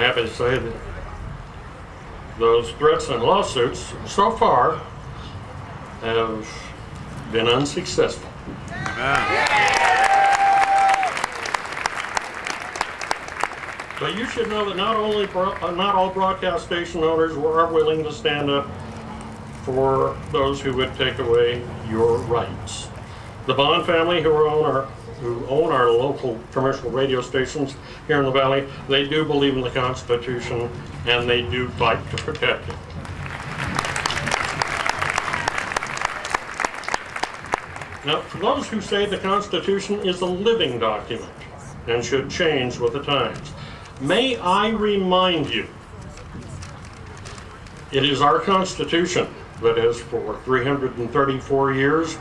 happy to say that those threats and lawsuits so far have been unsuccessful. But you should know that not all broadcast station owners are willing to stand up for those who would take away your rights. The Bond family, who own our local commercial radio stations here in the Valley, they do believe in the Constitution and they do fight to protect it. Now, for those who say the Constitution is a living document and should change with the times, may I remind you, it is our Constitution that has for 334 years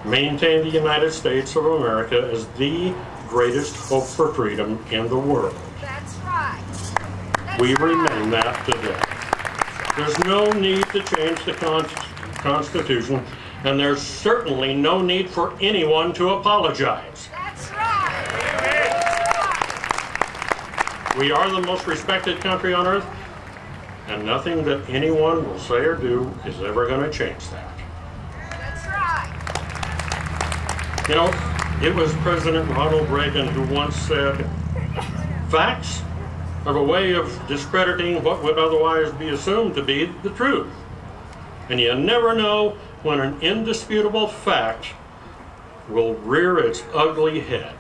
maintained the United States of America as the greatest hope for freedom in the world. That's right. We remain that today. There's no need to change the Constitution, and there's certainly no need for anyone to apologize. That's right. We are the most respected country on earth, and nothing that anyone will say or do is ever going to change that. That's right. You know, it was President Ronald Reagan who once said, facts have a way of discrediting what would otherwise be assumed to be the truth. And you never know when an indisputable fact will rear its ugly head.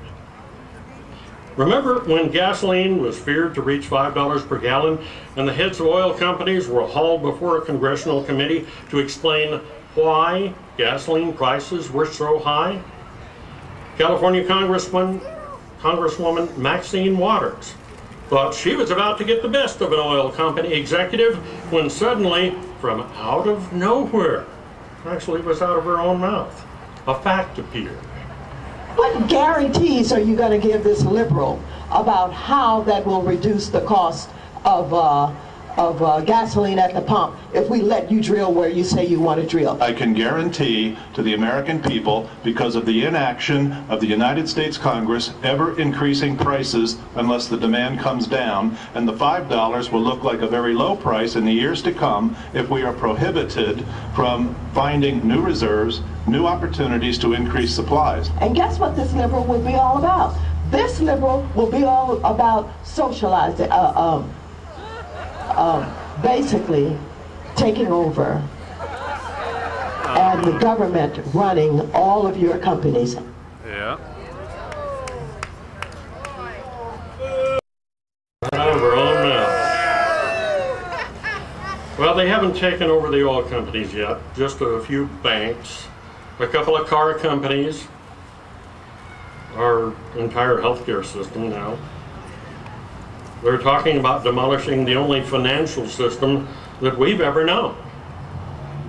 Remember when gasoline was feared to reach $5 per gallon and the heads of oil companies were hauled before a congressional committee to explain why gasoline prices were so high? California Congresswoman Maxine Waters thought she was about to get the best of an oil company executive when suddenly, from out of nowhere, actually it was out of her own mouth, a fact appeared. What guarantees are you going to give this liberal about how that will reduce the cost of gasoline at the pump if we let you drill where you say you want to drill? I can guarantee to the American people, because of the inaction of the United States Congress ever increasing prices unless the demand comes down, and the $5 will look like a very low price in the years to come if we are prohibited from finding new reserves, new opportunities to increase supplies. And guess what this liberal will be all about? This liberal will be all about socializing, basically taking over and the government running all of your companies. Yeah. Out of our own mouth. Well, they haven't taken over the oil companies yet, just a few banks, a couple of car companies, our entire healthcare system now. They're talking about demolishing the only financial system that we've ever known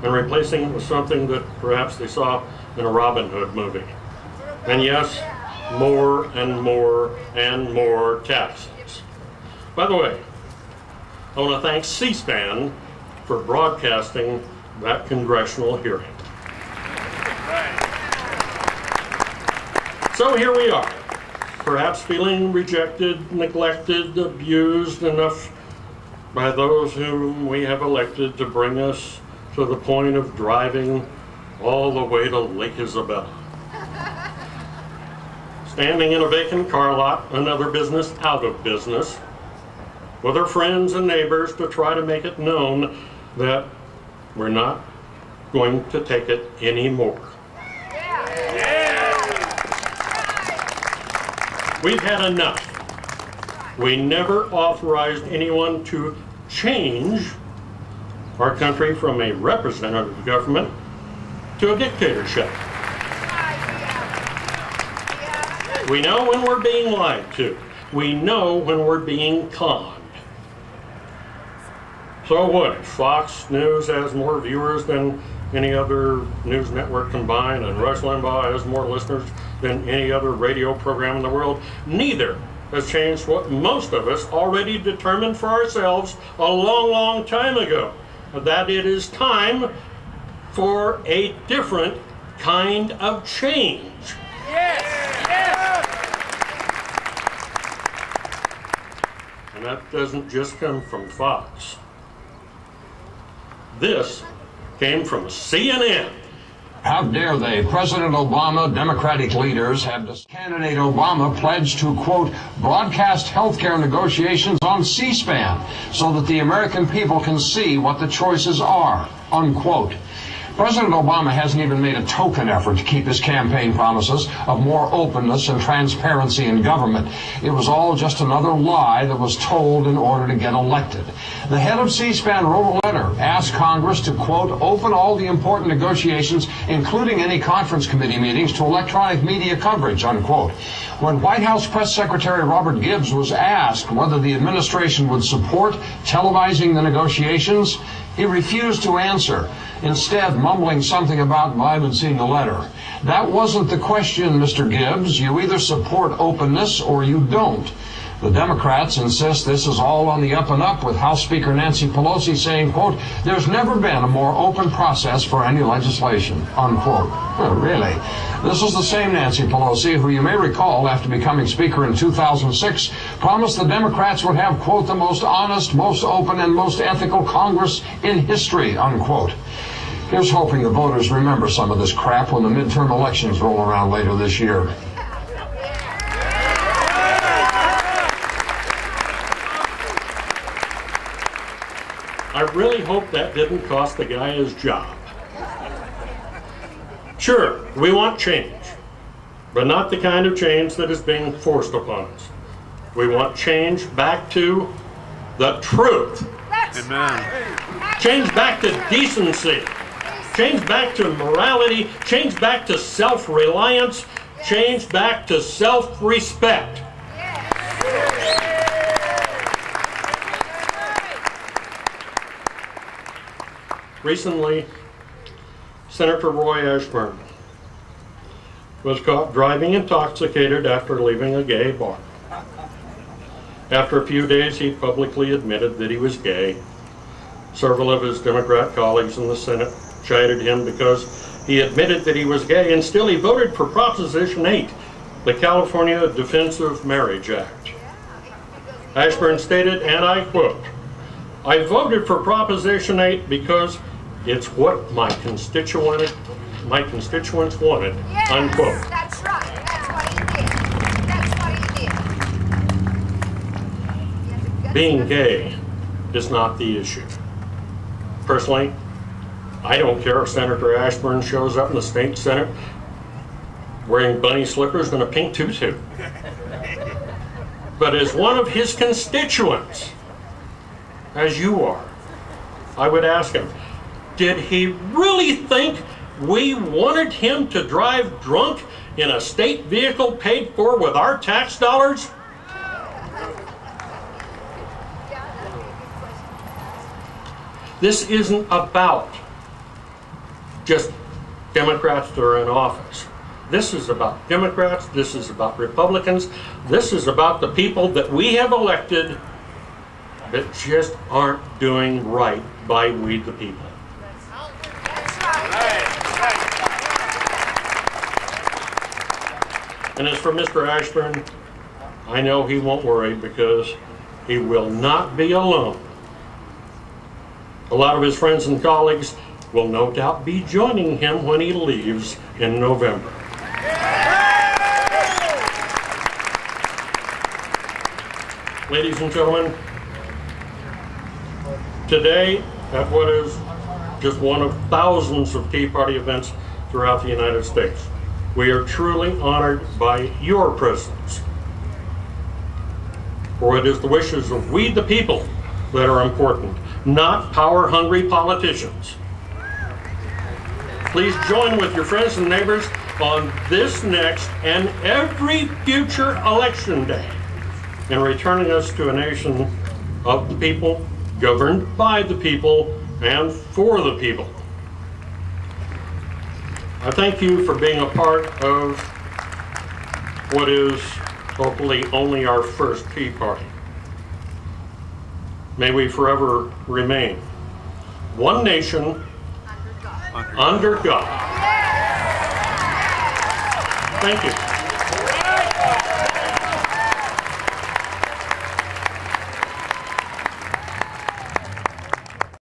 and replacing it with something that perhaps they saw in a Robin Hood movie. And yes, more and more and more taxes. By the way, I want to thank C-SPAN for broadcasting that congressional hearing. So here we are, perhaps feeling rejected, neglected, abused enough by those whom we have elected to bring us to the point of driving all the way to Lake Isabella. Standing in a vacant car lot, another business out of business, with our friends and neighbors to try to make it known that we're not going to take it anymore. We've had enough. We never authorized anyone to change our country from a representative government to a dictatorship. We know when we're being lied to. We know when we're being conned. So what? If Fox News has more viewers than any other news network combined, and Rush Limbaugh has more listeners than any other radio program in the world, neither has changed what most of us already determined for ourselves a long, long time ago, that it is time for a different kind of change. Yes! Yes! And that doesn't just come from Fox. This came from CNN. How dare they? President Obama, Democratic leaders have candidate Obama pledged to, quote, broadcast healthcare negotiations on C-SPAN so that the American people can see what the choices are, unquote. President Obama hasn't even made a token effort to keep his campaign promises of more openness and transparency in government. It was all just another lie that was told in order to get elected. The head of C-SPAN wrote a letter, asked Congress to, quote, open all the important negotiations, including any conference committee meetings, to electronic media coverage, unquote. When White House Press Secretary Robert Gibbs was asked whether the administration would support televising the negotiations, he refused to answer, instead mumbling something about, I haven't seen the letter. That wasn't the question, Mr. Gibbs. You either support openness or you don't. The Democrats insist this is all on the up and up, with House Speaker Nancy Pelosi saying, quote, there's never been a more open process for any legislation, unquote. Oh, really? This is the same Nancy Pelosi who, you may recall, after becoming Speaker in 2006, promised the Democrats would have, quote, the most honest, most open, and most ethical Congress in history, unquote. Here's hoping the voters remember some of this crap when the midterm elections roll around later this year. I really hope that didn't cost the guy his job. Sure, we want change, but not the kind of change that is being forced upon us. We want change back to the truth. Amen. Change back to decency. Change back to morality. Change back to self-reliance. Change back to self-respect. Recently, Senator Roy Ashburn was caught driving intoxicated after leaving a gay bar. After a few days, he publicly admitted that he was gay. Several of his Democrat colleagues in the Senate chided him because he admitted that he was gay, and still he voted for Proposition 8, the California Defense of Marriage Act. Ashburn stated, and I quote, I voted for Proposition 8 because it's what my constituents wanted, Yes, unquote. that's right. That's what he did. That's what he did. Being gay is not the issue. Personally, I don't care if Senator Ashburn shows up in the state Senate wearing bunny slippers and a pink tutu. But as one of his constituents, as you are, I would ask him, did he really think we wanted him to drive drunk in a state vehicle paid for with our tax dollars? This isn't about just Democrats that are in office. This is about Democrats, this is about Republicans, this is about the people that we have elected that just aren't doing right by we the people. And as for Mr. Ashburn, I know he won't worry because he will not be alone. A lot of his friends and colleagues will no doubt be joining him when he leaves in November. Ladies and gentlemen, today at what is just one of thousands of Tea Party events throughout the United States, we are truly honored by your presence. For it is the wishes of we the people that are important, not power-hungry politicians. Please join with your friends and neighbors on this next and every future election day in returning us to a nation of the people, governed by the people, and for the people. I thank you for being a part of what is hopefully only our first Tea Party. May we forever remain one nation under God. Thank you.